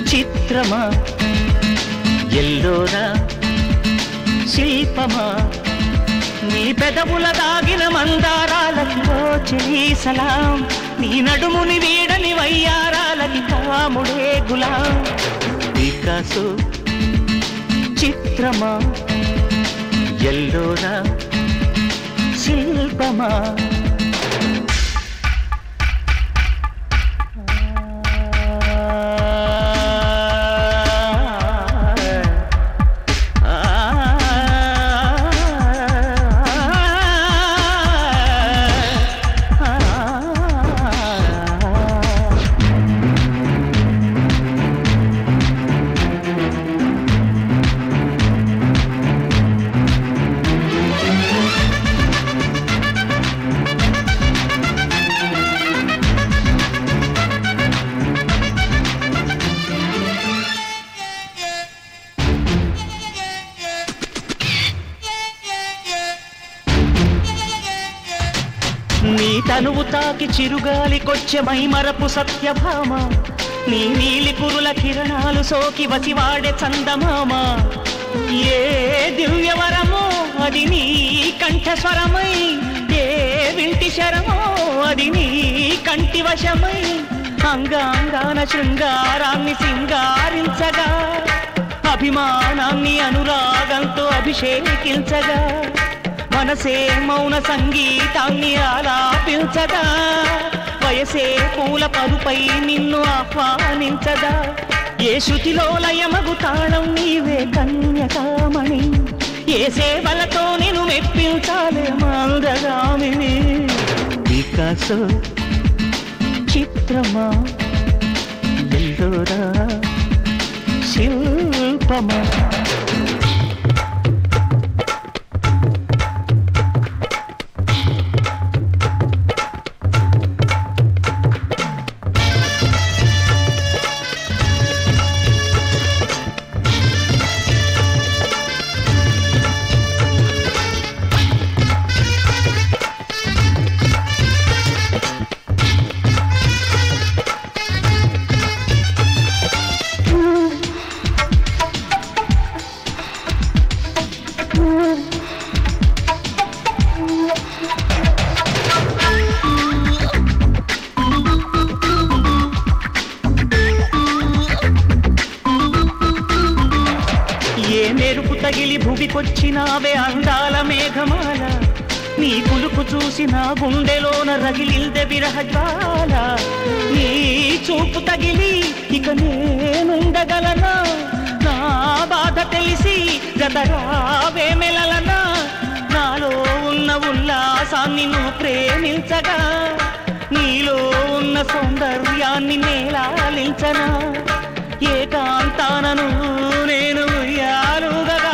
చిత్రమా ఎల్లోరా శిల్పమా నీ పెదవుల దాగిన మందారాలకి ఓ చెలి సలాం నీ నడుముని వీడని వయ్యారాలకి కాముడే గులాం వికాసు చిత్రమా ఎల్లోరా శిల్పమా నీ తనువు తాకి చిరుగాలికొచ్చే మైమరపు సత్యభామ నీ నీలి కురుల కిరణాలు సోకి వసివాడే చందమామ ఏ దివ్యవరమో అది నీ కంఠస్వరమై ఏ వింటి శరమో అది నీ కంటి వశమై అంగాంగాన శృంగారాన్ని సింగారించగా అభిమానాన్ని అనురాగంతో అభిషేకించగా మనసే మౌన సంగీతాన్ని ఆలాపించదా వయసే పూల పరుపై నిన్ను ఆహ్వానించదా ఏ శృతిలో లయమగు తాళం నీవే కన్యకామణి ఏ సేవలతో నిన్ను మెప్పించాలే మందగామిని వికాసు చిత్రమా ఎల్లోరా శిల్పమా మెరుపు తగిలి భువికొచ్చినావే అందాల మేఘమాల నీ కులుకు చూసి నా గుండెలోన రగిలిల్దె విరహజ్వాల నీ చూపు తగిలి ఇక నేనుండగలనా నా బాధ తెలిసి జతరావే మెలలనా నాలో ఉన్న ఉల్లాసాన్ని నువ్వు ప్రేమించగా నీలో ఉన్న సౌందర్యాన్ని నేలాలించనా ఏకాంతానను నేను ఉయ్యాలుగగా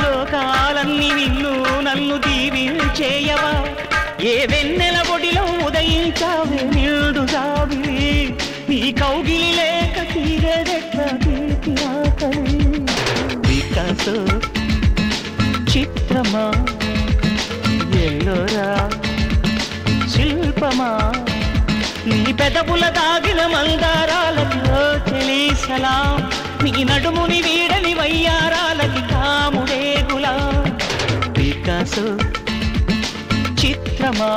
లోకాలన్నీ నిన్ను నన్ను దీవించేయవా ఏ వెన్నెల ఒడిలో ఉదయించావే నిండు జాబిలి నీ కౌగిలి లేక తీరేదెట్ల తీర్చి ఆకలి వికాసు చిత్రమా ఎల్లోరా శిల్పమా నీ పెదవుల దాగిన మందారాలకి ఓ చెలి సలాం నీ నడుముని వీడని వయ్యారాలకి కాముడే గులాం వికాసు చిత్రమా